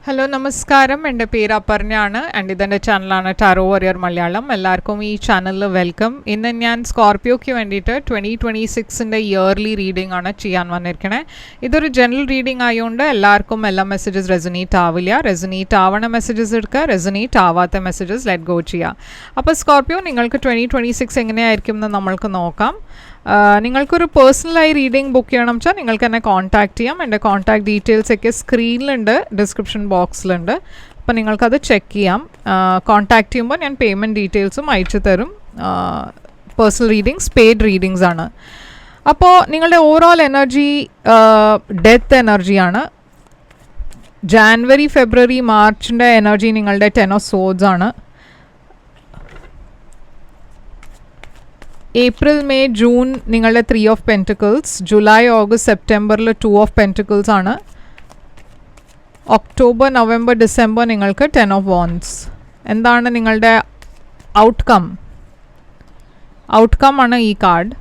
Hello നമസ്കാരം, എൻ്റെ പേര് അപർണയാണ് ആൻഡ് ഇതെൻ്റെ ചാനലാണ് ടാരോ വാരിയർ മലയാളം. എല്ലാവർക്കും ഈ ചാനലിൽ വെൽക്കം. ഇന്ന് ഞാൻ സ്കോർപ്പിയോയ്ക്ക് വേണ്ടിയിട്ട് 2026 ഇയർലി റീഡിംഗ് ആണ് ചെയ്യാൻ വന്നിരിക്കണേ. ഇതൊരു ജനറൽ റീഡിംഗ് ആയതുകൊണ്ട് എല്ലാവർക്കും എല്ലാ മെസ്സേജസ് റെസൊനേറ്റ് ആവില്ല. റെസൊനേറ്റ് ആവണ മെസ്സേജസ് എടുക്കുക, റെസൊനേറ്റ് ആവാത്ത മെസ്സേജസ് ലെറ്റ് ഗോ ചെയ്യുക. അപ്പോൾ സ്കോർപ്പിയോ, നിങ്ങൾക്ക് 2026 എങ്ങനെയായിരിക്കും എന്ന് നമ്മൾക്ക് നോക്കാം. നിങ്ങൾക്കൊരു പേഴ്സണലായി റീഡിംഗ് ബുക്ക് ചെയ്യണം വെച്ചാൽ നിങ്ങൾക്ക് എന്നെ കോൺടാക്റ്റ് ചെയ്യാം. എൻ്റെ കോൺടാക്ട് ഡീറ്റെയിൽസൊക്കെ സ്ക്രീനിലുണ്ട്, ഡിസ്ക്രിപ്ഷൻ ബോക്സിലുണ്ട്. അപ്പോൾ നിങ്ങൾക്കത് ചെക്ക് ചെയ്യാം. കോൺടാക്റ്റ് ചെയ്യുമ്പോൾ ഞാൻ പേയ്മെൻറ്റ് ഡീറ്റെയിൽസും അയച്ചു തരും. പേഴ്സണൽ റീഡിങ്സ് പെയ്ഡ് റീഡിങ്സ് ആണ്. അപ്പോൾ നിങ്ങളുടെ ഓവറോൾ എനർജി ഡെത്ത് എനർജിയാണ്. ജാനുവരി ഫെബ്രുവരി മാർച്ചിൻ്റെ എനർജി നിങ്ങളുടെ 10 ഓഫ് സോഡ്സ് ആണ്. ഏപ്രിൽ മെയ് ജൂൺ നിങ്ങളുടെ 3 ഓഫ് പെൻറ്റിക്കിൾസ്. ജൂലൈ ഓഗസ്റ്റ് സെപ്റ്റംബറിൽ 2 ഓഫ് പെൻറ്റിക്കിൾസ് ആണ്. ഒക്ടോബർ നവംബർ ഡിസംബർ നിങ്ങൾക്ക് 10 ഓഫ് വോൺസ്. എന്താണ് നിങ്ങളുടെ ഔട്ട്കം ആണ് ഈ കാർഡ്.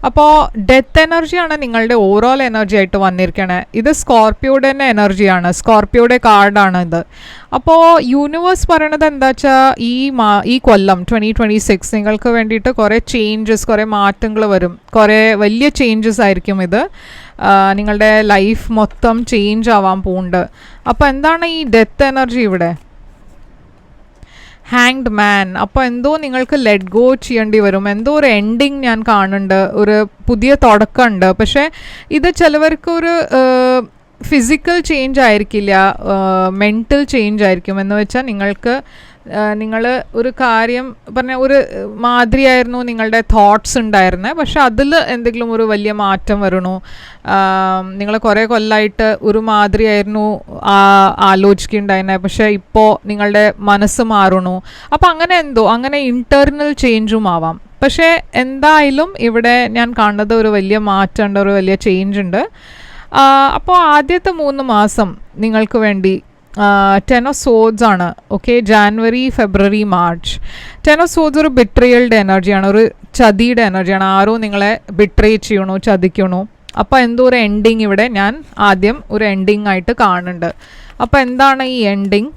അപ്പോൾ ഡെത്ത് എനർജിയാണ് നിങ്ങളുടെ ഓവറോൾ എനർജി ആയിട്ട് വന്നിരിക്കണേ. ഇത് സ്കോർപ്പിയോയുടെ തന്നെ എനർജിയാണ്, സ്കോർപ്പിയോയുടെ കാർഡാണ് ഇത്. അപ്പോൾ യൂണിവേഴ്സ് പറയണത് എന്താ വെച്ചാൽ ഈ കൊല്ലം 2026 നിങ്ങൾക്ക് വേണ്ടിയിട്ട് കുറേ ചേഞ്ചസ്, കുറേ മാറ്റങ്ങൾ വരും. കുറേ വലിയ ചേഞ്ചസ് ആയിരിക്കും ഇത്. നിങ്ങളുടെ ലൈഫ് മൊത്തം ചേഞ്ച് ആവാൻ പോകുന്നുണ്ട്. അപ്പോൾ എന്താണ് ഈ ഡെത്ത് എനർജി ഇവിടെ? Hanged man. അപ്പോൾ എന്തോ നിങ്ങൾക്ക് ലെറ്റ് ഗോ ചെയ്യേണ്ടി വരും. എന്തോ ഒരു എൻഡിങ് ഞാൻ കാണുന്നുണ്ട്, ഒരു പുതിയ തുടക്കമുണ്ട്. പക്ഷേ ഇത് ചിലവർക്ക് ഒരു ഫിസിക്കൽ ചേഞ്ച് ആയിരിക്കില്ല, മെൻറ്റൽ ചേഞ്ച് ആയിരിക്കും. എന്ന് വെച്ചാൽ നിങ്ങൾ ഒരു കാര്യം പറഞ്ഞ ഒരു മാതിരിയായിരുന്നു നിങ്ങളുടെ തോട്ട്സ് ഉണ്ടായിരുന്നത്. പക്ഷെ അതിൽ എന്തെങ്കിലും ഒരു വലിയ മാറ്റം വരണു. നിങ്ങൾ കുറേ കൊല്ലമായിട്ട് ഒരു മാതിരിയായിരുന്നു ആലോചിക്കുന്നുണ്ടായിരുന്നത്. പക്ഷേ ഇപ്പോൾ നിങ്ങളുടെ മനസ്സ് മാറണു. അപ്പോൾ അങ്ങനെ ഇൻറ്റേർണൽ ചേഞ്ചും ആവാം. പക്ഷേ എന്തായാലും ഇവിടെ ഞാൻ കാണുന്നത് ഒരു വലിയ മാറ്റമുണ്ട്, ഒരു വലിയ ചേഞ്ച് ഉണ്ട്. അപ്പോൾ ആദ്യത്തെ 3 മാസം നിങ്ങൾക്ക് വേണ്ടി 10 ഓഫ് സോഡ്സ് ആണ്. Okay, January February March. 10 of swords ഒരു ബിട്രയൽഡ് എനർജിയാണ്, ഒരു ചതിയുടെ എനർജിയാണ്. ആരോ നിങ്ങളെ ബിട്രേ ചെയ്യണു, ചതിക്കണു. അപ്പോൾ എന്തോ ഒരു എൻഡിങ് ഇവിടെ ഞാൻ ആദ്യം ഒരു എൻഡിങ് ആയിട്ട് കാണുന്നുണ്ട്. അപ്പോൾ എന്താണ് ഈ ending?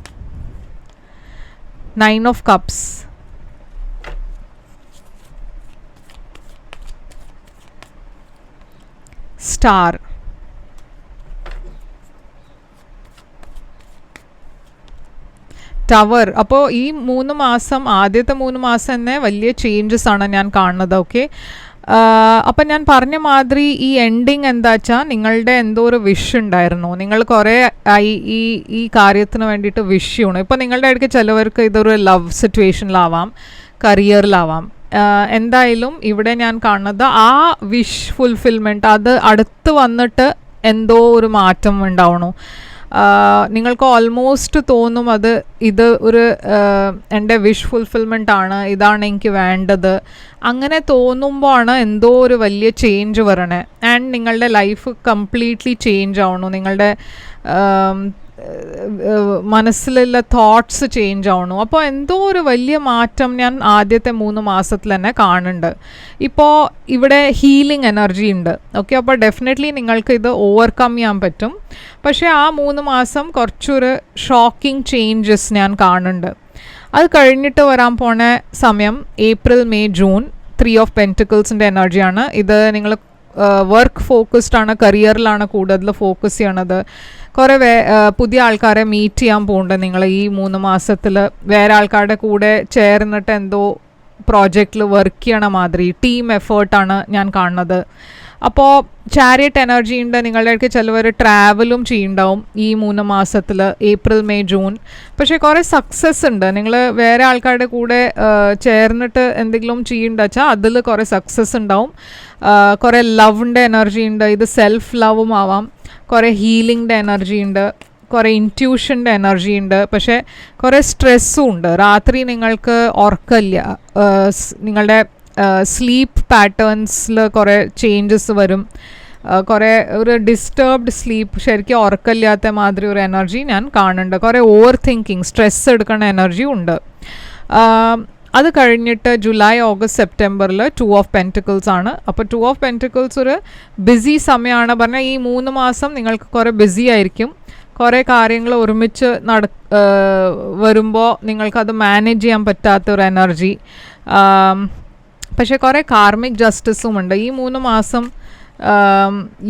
9 of cups. Star. Tower. അപ്പോൾ ഈ 3 മാസം, ആദ്യത്തെ 3 മാസം തന്നെ വലിയ ചേഞ്ചസ് ആണ് ഞാൻ കാണുന്നത്. ഓക്കെ, അപ്പം ഞാൻ പറഞ്ഞ മാതിരി ഈ എൻഡിങ് എന്താ വെച്ചാൽ നിങ്ങളുടെ എന്തോ ഒരു വിഷ് ഉണ്ടായിരുന്നു. നിങ്ങൾ കുറേ ആയി ഈ കാര്യത്തിന് വേണ്ടിയിട്ട് വിഷ് ചെയ്യണം. ഇപ്പോൾ നിങ്ങളുടെ ഇടയ്ക്ക് ചിലവർക്ക് ഇതൊരു ലവ് സിറ്റുവേഷനിലാവാം, കരിയറിലാവാം. എന്തായാലും ഇവിടെ ഞാൻ കാണുന്നത് ആ വിഷ് ഫുൾഫിൽമെൻറ്റ് അത് അടുത്ത് വന്നിട്ട് എന്തോ ഒരു മാറ്റം ഉണ്ടാവണു. നിങ്ങൾക്ക് ഓൾമോസ്റ്റ് തോന്നും ഇത് ഒരു എൻ്റെ വിഷ് ഫുൾഫിൽമെൻ്റ് ആണ്, ഇതാണ് എനിക്ക് വേണ്ടത്. അങ്ങനെ തോന്നുമ്പോൾ ആണ് എന്തോ ഒരു വലിയ ചേഞ്ച് വരണേ. ആൻഡ് നിങ്ങളുടെ ലൈഫ് കംപ്ലീറ്റ്ലി ചേഞ്ച് ആവണു. നിങ്ങളുടെ മനസ്സിലുള്ള തോട്ട്സ് ചേഞ്ച് ആവണു. അപ്പോൾ എന്തോ ഒരു വലിയ മാറ്റം ഞാൻ ആദ്യത്തെ 3 മാസത്തിൽ തന്നെ കാണുന്നുണ്ട്. ഇപ്പോൾ ഇവിടെ ഹീലിംഗ് എനർജി ഉണ്ട്. ഓക്കെ, അപ്പോൾ ഡെഫിനറ്റ്ലി നിങ്ങൾക്ക് ഇത് ഓവർകം ചെയ്യാൻ പറ്റും. പക്ഷേ ആ 3 മാസം കുറച്ചൊരു ഷോക്കിംഗ് ചേഞ്ചസ് ഞാൻ കാണുന്നുണ്ട്. അത് കഴിഞ്ഞിട്ട് വരാൻ പോണ സമയം ഏപ്രിൽ മെയ് ജൂൺ 3 ഓഫ് പെൻറ്റിക്കിൾസിൻ്റെ എനർജിയാണ്. ഇത് നിങ്ങൾ വർക്ക് ഫോക്കസ്ഡ് ആണ്, കരിയറിലാണ് കൂടുതൽ ഫോക്കസ് ചെയ്യണത്. കുറേ പുതിയ ആൾക്കാരെ മീറ്റ് ചെയ്യാൻ പോകുന്നുണ്ട് നിങ്ങൾ ഈ 3 മാസത്തിൽ. വേറെ ആൾക്കാരുടെ കൂടെ ചേർന്നിട്ട് എന്തോ പ്രോജക്റ്റിൽ വർക്ക് ചെയ്യണ മാതിരി ടീം എഫേർട്ടാണ് ഞാൻ കാണുന്നത്. അപ്പോൾ ചാരിയറ്റ് എനർജി ഉണ്ട്. നിങ്ങളുടെ ഇടയ്ക്ക് ചിലവർ ട്രാവലും ചെയ്യുന്നുണ്ടാവും ഈ 3 മാസത്തിൽ, ഏപ്രിൽ മെയ് ജൂൺ. പക്ഷേ കുറേ സക്സസ് ഉണ്ട്. നിങ്ങൾ വേറെ ആൾക്കാരുടെ കൂടെ ചേർന്നിട്ട് എന്തെങ്കിലും ചെയ്യുന്നുണ്ട് വെച്ചാൽ അതിൽ കുറേ സക്സസ് ഉണ്ടാവും. കുറേ ലവിൻ്റെ എനർജി ഉണ്ട്. ഇത് സെൽഫ് ലവും ആവാം. കുറേ ഹീലിംഗിൻ്റെ എനർജി ഉണ്ട്, കുറേ ഇൻറ്റ്യൂഷൻ്റെ എനർജി ഉണ്ട്. പക്ഷേ കുറേ സ്ട്രെസ്സും ഉണ്ട്. രാത്രി നിങ്ങൾക്ക് ഉറക്കമില്ല, നിങ്ങളുടെ സ്ലീപ്പ് പാറ്റേൺസിൽ കുറേ ചേഞ്ചസ് വരും. കുറേ ഒരു ഡിസ്റ്റർബ്ഡ് സ്ലീപ്പ്, ശരിക്കും ഉറക്കമില്ലാത്ത മാതിരി ഒരു എനർജി ഞാൻ കാണുന്നുണ്ട്. കുറേ ഓവർ തിങ്കിങ്, സ്ട്രെസ് എടുക്കുന്ന എനർജി ഉണ്ട്. അത് കഴിഞ്ഞിട്ട് ജൂലൈ ഓഗസ്റ്റ് സെപ്റ്റംബറിൽ 2 ഓഫ് പെൻറ്റിക്കിൾസ് ആണ്. അപ്പോൾ 2 ഓഫ് പെൻറ്റിക്കിൾസ് ഒരു ബിസി സമയമാണ്. പറഞ്ഞാൽ ഈ 3 മാസം നിങ്ങൾക്ക് കുറേ ബിസി ആയിരിക്കും. കുറേ കാര്യങ്ങൾ ഒരുമിച്ച് വരുമ്പോൾ നിങ്ങൾക്കത് മാനേജ് ചെയ്യാൻ പറ്റാത്തൊരു എനർജി. പക്ഷേ കുറേ കാർമിക് ജസ്റ്റിസും ഉണ്ട്. ഈ 3 മാസം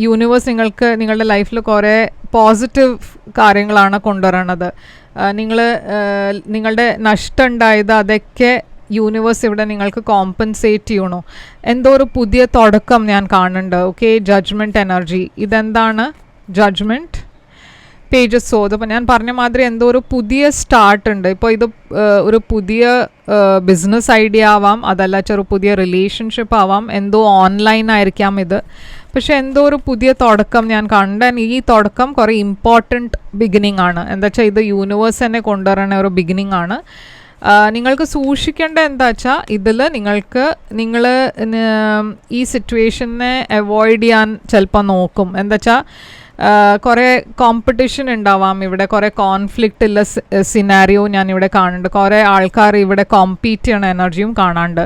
യൂണിവേഴ്സ് നിങ്ങൾക്ക് നിങ്ങളുടെ ലൈഫിൽ കുറേ പോസിറ്റീവ് കാര്യങ്ങളാണ് കൊണ്ടുവരണത്. നിങ്ങളുടെ നഷ്ടം ഉണ്ടായത് അതൊക്കെ യൂണിവേഴ്സ് ഇവിടെ നിങ്ങൾക്ക് കോമ്പൻസേറ്റ് ചെയ്യണു. എന്തോ ഒരു പുതിയ തുടക്കം ഞാൻ കാണുന്നുണ്ട്. Okay, judgement energy. ഇതെന്താണ് ജഡ്ജ്മെൻറ്റ്? പേജസ് സോത്. അപ്പോൾ ഞാൻ പറഞ്ഞ മാതിരി എന്തോ ഒരു പുതിയ സ്റ്റാർട്ട് ഉണ്ട്. ഇപ്പോൾ ഇത് ഒരു പുതിയ ബിസിനസ് ഐഡിയ ആവാം, അതല്ല ഒരു പുതിയ റിലേഷൻഷിപ്പ് ആവാം, എന്തോ ഓൺലൈൻ ആയിരിക്കാം ഇത്. പക്ഷെ എന്തോ ഒരു പുതിയ തുടക്കം ഞാൻ കണ്ട. ഈ തുടക്കം കുറേ ഇമ്പോർട്ടൻറ്റ് ബിഗിനിങ് ആണ്. എന്താ വെച്ചാൽ ഇത് യൂണിവേഴ്സ് തന്നെ കൊണ്ടുവരണ ഒരു ബിഗിനിങ് ആണ്. നിങ്ങൾക്ക് സൂക്ഷിക്കേണ്ട എന്താ വെച്ചാൽ ഇതിൽ നിങ്ങൾ ഈ സിറ്റുവേഷനെ അവോയ്ഡ് ചെയ്യാൻ ചിലപ്പോൾ നോക്കും. എന്താ വെച്ചാൽ കുറേ കോമ്പറ്റീഷൻ ഉണ്ടാവാം ഇവിടെ, കുറേ കോൺഫ്ലിക്റ്റ് ഉള്ള സിനാരിയോ ഞാൻ ഇവിടെ കാണുന്നുണ്ട്. കുറേ ആൾക്കാർ ഇവിടെ കോമ്പീറ്റ് ചെയ്യണ എനർജിയും കാണാണ്ട്.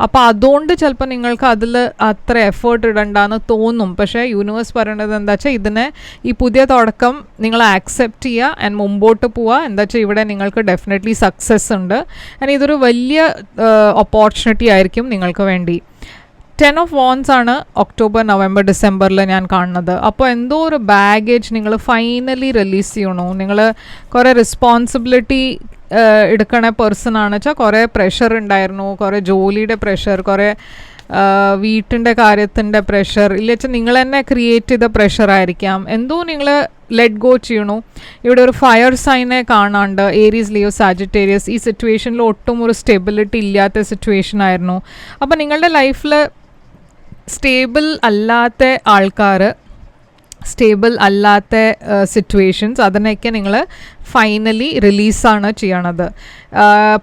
അപ്പോൾ അതുകൊണ്ട് ചിലപ്പോൾ നിങ്ങൾക്ക് അതിൽ അത്ര എഫേർട്ട് ഇടണ്ടെന്ന് തോന്നും. പക്ഷേ യൂണിവേഴ്സ് പറയേണ്ടത് എന്താ വെച്ചാൽ ഈ പുതിയ തുടക്കം നിങ്ങൾ ആക്സെപ്റ്റ് ചെയ്യുക ആൻഡ് മുമ്പോട്ട് പോവുക. എന്താ വെച്ചാൽ ഇവിടെ നിങ്ങൾക്ക് ഡെഫിനറ്റ്ലി സക്സസ് ഉണ്ട്. ആൻഡ് ഇതൊരു വലിയ ഓപ്പർച്യൂണിറ്റി ആയിരിക്കും നിങ്ങൾക്ക് വേണ്ടി. 10 of Wands ആണ് ഒക്ടോബർ, നവംബർ, ഡിസംബറിൽ ഞാൻ കാണുന്നത്. അപ്പോൾ എന്തോ ഒരു ബാഗേജ് നിങ്ങൾ ഫൈനലി റിലീസ് ചെയ്യണു. നിങ്ങൾ കുറേ റെസ്പോൺസിബിലിറ്റി എടുക്കണ പേഴ്സണാണ് വെച്ചാൽ കുറേ പ്രഷർ ഉണ്ടായിരുന്നു, കുറേ ജോലിയുടെ പ്രഷർ, കുറേ വീട്ടിൻ്റെ കാര്യത്തിൻ്റെ പ്രഷർ, ഇല്ല വെച്ചാൽ നിങ്ങൾ തന്നെ ക്രിയേറ്റ് ചെയ്ത പ്രഷറായിരിക്കാം. എന്തോ നിങ്ങൾ ലെറ്റ് ഗോ ചെയ്യണു. ഇവിടെ ഒരു ഫയർ സൈനെ കാണാണ്ട്, ഏരീസ്, ലിയോ, സാജിറ്റേറിയസ്. ഈ സിറ്റുവേഷനിൽ ഒട്ടും ഒരു സ്റ്റെബിലിറ്റി ഇല്ലാത്ത സിറ്റുവേഷൻ ആയിരുന്നു. അപ്പോൾ നിങ്ങളുടെ ലൈഫിൽ സ്റ്റേബിൾ അല്ലാത്ത ആൾക്കാർ, സ്റ്റേബിൾ അല്ലാത്ത സിറ്റുവേഷൻസ്, അതിനൊക്കെ നിങ്ങൾ ഫൈനലി റിലീസാണ് ചെയ്യണത്.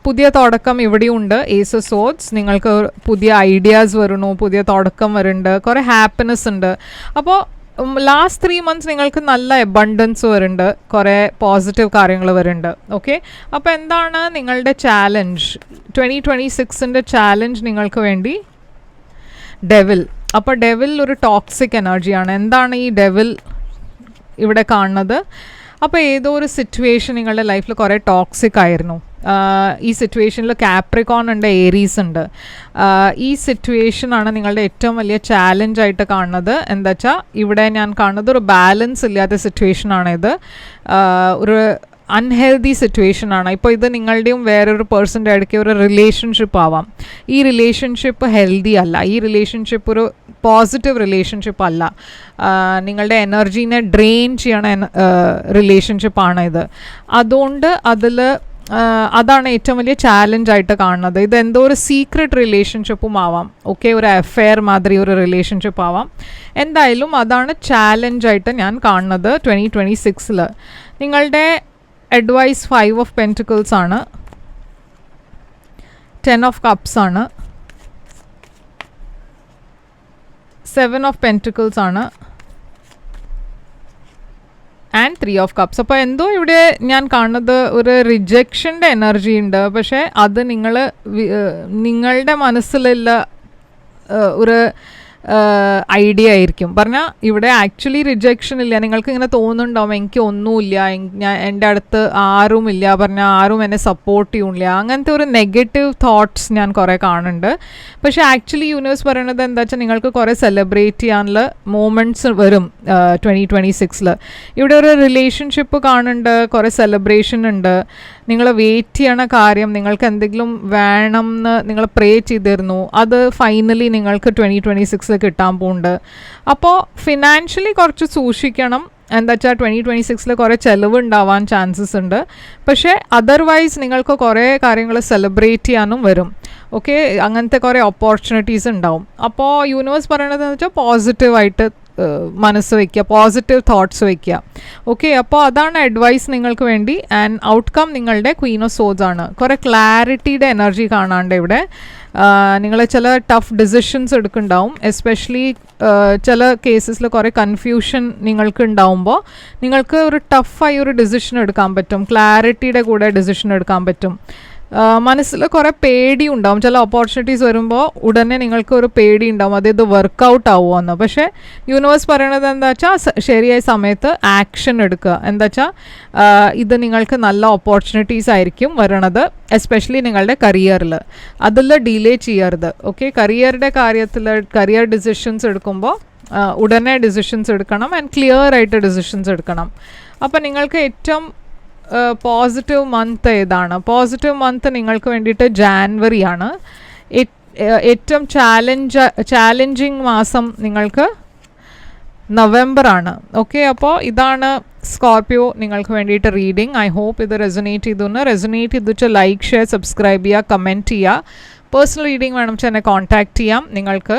പുതിയ തുടക്കം ഇവിടെയുണ്ട്. Ace of swords. നിങ്ങൾക്ക് പുതിയ ഐഡിയാസ് വരണു, പുതിയ തുടക്കം വരുന്നുണ്ട്, കുറേ ഹാപ്പിനെസ് ഉണ്ട്. അപ്പോൾ ലാസ്റ്റ് 3 months നിങ്ങൾക്ക് നല്ല എബണ്ടൻസ് വരുന്നുണ്ട്, കുറേ പോസിറ്റീവ് കാര്യങ്ങൾ വരുന്നുണ്ട്. ഓക്കെ, അപ്പോൾ എന്താണ് നിങ്ങളുടെ ചാലഞ്ച്? 2026ൻ്റെ ചാലഞ്ച് നിങ്ങൾക്ക് വേണ്ടി ഡെവിൽ. അപ്പോൾ ഡെവിൽ ഒരു ടോക്സിക് എനർജിയാണ്. എന്താണ് ഈ ഡെവിൽ ഇവിടെ കാണുന്നത്? അപ്പോൾ ഏതോ ഒരു സിറ്റുവേഷൻ നിങ്ങളുടെ ലൈഫിൽ കുറേ ടോക്സിക് ആയിരുന്നു. ഈ സിറ്റുവേഷനിൽ കാപ്രിക്കോൺ ഉണ്ട്, ഏരീസ് ഉണ്ട്. ഈ സിറ്റുവേഷനാണ് നിങ്ങളുടെ ഏറ്റവും വലിയ ചാലഞ്ചായിട്ട് കാണുന്നത്. എന്താ വെച്ചാൽ ഇവിടെ ഞാൻ കാണുന്നത് ഒരു ബാലൻസ് ഇല്ലാത്ത സിറ്റുവേഷനാണിത്. ഒരു അൺഹെൽതി സിറ്റുവേഷനാണ്. ഇപ്പോൾ ഇത് നിങ്ങളുടെയും വേറൊരു പേഴ്സൻ്റെ ഇടയ്ക്ക് ഒരു റിലേഷൻഷിപ്പ് ആവാം. ഈ റിലേഷൻഷിപ്പ് ഹെൽത്തി അല്ല, ഈ റിലേഷൻഷിപ്പ് ഒരു പോസിറ്റീവ് റിലേഷൻഷിപ്പ് അല്ല. നിങ്ങളുടെ എനർജീനെ ഡ്രെയിൻ ചെയ്യണ റിലേഷൻഷിപ്പാണ് ഇത്. അതുകൊണ്ട് അതാണ് ഏറ്റവും വലിയ ചാലഞ്ചായിട്ട് കാണുന്നത്. ഇത് എന്തോ ഒരു സീക്രട്ട് റിലേഷൻഷിപ്പും ആവാം. ഓക്കെ, ഒരു അഫെയർ മാതിരി ഒരു റിലേഷൻഷിപ്പ് ആവാം. എന്തായാലും അതാണ് ചാലഞ്ചായിട്ട് ഞാൻ കാണുന്നത് 2026. നിങ്ങളുടെ അഡ്വൈസ് 5 of Pentacles ആണ്, 10 of Cups ആണ്, 7 of Pentacles ആണ് ആൻഡ് 3 of Cups. അപ്പോൾ എന്തോ ഇവിടെ ഞാൻ കാണുന്നത് ഒരു റിജക്ഷൻ്റെ എനർജി ഉണ്ട്. പക്ഷേ അത് നിങ്ങളുടെ മനസ്സിലുള്ള ഒരു ഐഡിയ ആയിരിക്കും. പറഞ്ഞാൽ ഇവിടെ ആക്ച്വലി റിജക്ഷൻ ഇല്ല. നിങ്ങൾക്ക് ഇങ്ങനെ തോന്നുന്നുണ്ടാവും എനിക്ക് ഒന്നുമില്ല, എൻ്റെ അടുത്ത് ആരുമില്ല, പറഞ്ഞാൽ ആരും എന്നെ സപ്പോർട്ട് ചെയ്യില്ല, അങ്ങനത്തെ ഒരു നെഗറ്റീവ് തോട്ട്സ് ഞാൻ കുറേ കാണുന്നുണ്ട്. പക്ഷേ ആക്ച്വലി യൂണിവേഴ്സ് പറയണത് എന്താ വെച്ചാൽ നിങ്ങൾക്ക് കുറേ സെലിബ്രേറ്റ് ചെയ്യാനുള്ള മൂമെൻറ്റ്സ് വരും 2026. ഇവിടെ ഒരു റിലേഷൻഷിപ്പ് കാണുന്നുണ്ട്, കുറേ സെലിബ്രേഷൻ ഉണ്ട്. നിങ്ങൾ വെയിറ്റ് ചെയ്യണ കാര്യം, നിങ്ങൾക്ക് എന്തെങ്കിലും വേണം എന്ന് നിങ്ങൾ പ്രേ ചെയ്തിരുന്നു, അത് ഫൈനലി നിങ്ങൾക്ക് 2026 കിട്ടാൻ പോകുന്നുണ്ട്. അപ്പോൾ ഫിനാൻഷ്യലി കുറച്ച് സൂക്ഷിക്കണം. എന്താ വെച്ചാൽ 2026 കുറേ ചിലവ് ഉണ്ടാവാൻ ചാൻസസ് ഉണ്ട്. പക്ഷേ അതർവൈസ് നിങ്ങൾക്ക് കുറേ കാര്യങ്ങൾ സെലിബ്രേറ്റ് ചെയ്യാനും വരും. ഓക്കെ, അങ്ങനത്തെ കുറേ ഓപ്പർച്യൂണിറ്റീസ് ഉണ്ടാവും. അപ്പോൾ യൂണിവേഴ്സ് പറയണത് എന്ന് വെച്ചാൽ പോസിറ്റീവായിട്ട് മനസ്സ് വയ്ക്കുക, പോസിറ്റീവ് തോട്ട്സ് വയ്ക്കുക. ഓക്കെ, അപ്പോൾ അതാണ് അഡ്വൈസ് നിങ്ങൾക്ക് വേണ്ടി. ആൻഡ് ഔട്ട്കം നിങ്ങളുടെ ക്വീൻ ഓഫ് സോർഡ്സ് ആണ്. കുറേ ക്ലാരിറ്റിയുടെ എനർജി കാണാണ്ട് ഇവിടെ. നിങ്ങൾ ചില ടഫ് ഡിസിഷൻസ് എടുക്കുന്നുണ്ടാവും. എസ്പെഷ്യലി ചില കേസസിൽ കുറേ കൺഫ്യൂഷൻ നിങ്ങൾക്ക് ഉണ്ടാവുമ്പോൾ നിങ്ങൾക്ക് ഒരു ടഫായി ഒരു ഡിസിഷൻ എടുക്കാൻ പറ്റും, ക്ലാരിറ്റിയുടെ കൂടെ ഡിസിഷൻ എടുക്കാൻ പറ്റും. മനസ്സിൽ കുറേ പേടി ഉണ്ടാവും. ചില ഓപ്പർച്യൂണിറ്റീസ് വരുമ്പോൾ ഉടനെ നിങ്ങൾക്ക് ഒരു പേടി ഉണ്ടാവും, അത് ഇത് വർക്കൗട്ട് ആവുമെന്ന്. പക്ഷേ യൂണിവേഴ്സ് പറയണത് എന്താ വെച്ചാൽ ശരിയായ സമയത്ത് ആക്ഷൻ എടുക്കുക. എന്താ വെച്ചാൽ ഇത് നിങ്ങൾക്ക് നല്ല ഓപ്പർച്യൂണിറ്റീസ് ആയിരിക്കും വരണത്, എസ്പെഷ്യലി നിങ്ങളുടെ കരിയറിൽ. അതിൽ ഡിലേ ചെയ്യരുത്. ഓക്കെ, കരിയറുടെ കാര്യത്തിൽ കരിയർ ഡിസിഷൻസ് എടുക്കുമ്പോൾ ഉടനെ ഡിസിഷൻസ് എടുക്കണം ആൻഡ് ക്ലിയർ ആയിട്ട് ഡിസിഷൻസ് എടുക്കണം. അപ്പം നിങ്ങൾക്ക് ഏറ്റവും പോസിറ്റീവ് മന്ത് ഏതാണ്? പോസിറ്റീവ് മന്ത് നിങ്ങൾക്ക് വേണ്ടിയിട്ട് ജാനുവരി ആണ്. ഏറ്റവും ചാലഞ്ചിങ് മാസം നിങ്ങൾക്ക് നവംബർ ആണ്. ഓക്കെ, അപ്പോൾ ഇതാണ് സ്കോർപ്പിയോ നിങ്ങൾക്ക് വേണ്ടിയിട്ട് റീഡിങ്. ഐ ഹോപ്പ് ഇത് റെസൊനേറ്റ് ചെയ്തിട്ട് ലൈക്ക്, ഷെയർ, സബ്സ്ക്രൈബ് ചെയ്യുക, കമൻറ്റ് ചെയ്യുക. പേഴ്സണൽ റീഡിംഗ് വേണം വെച്ചാൽ എന്നെ കോൺടാക്റ്റ് ചെയ്യാം. നിങ്ങൾക്ക്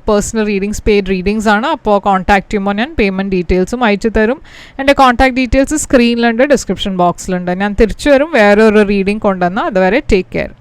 പേഴ്സണൽ റീഡിങ്സ് പെയ്ഡ് റീഡിങ്സ് ആണ്. അപ്പോൾ കോൺടാക്റ്റ് ചെയ്യുമ്പോൾ ഞാൻ പേയ്മെൻറ്റ് ഡീറ്റെയിൽസും അയച്ചു തരും. എൻ്റെ കോൺടാക്ട് ഡീറ്റെയിൽസ് സ്ക്രീനിലുണ്ട്, ഡിസ്ക്രിപ്ഷൻ ബോക്സിലുണ്ട്. ഞാൻ തിരിച്ചു വരും വേറൊരു റീഡിംഗ് കൊണ്ടുവന്നാൽ. അതുവരെ ടേക്ക് കെയർ.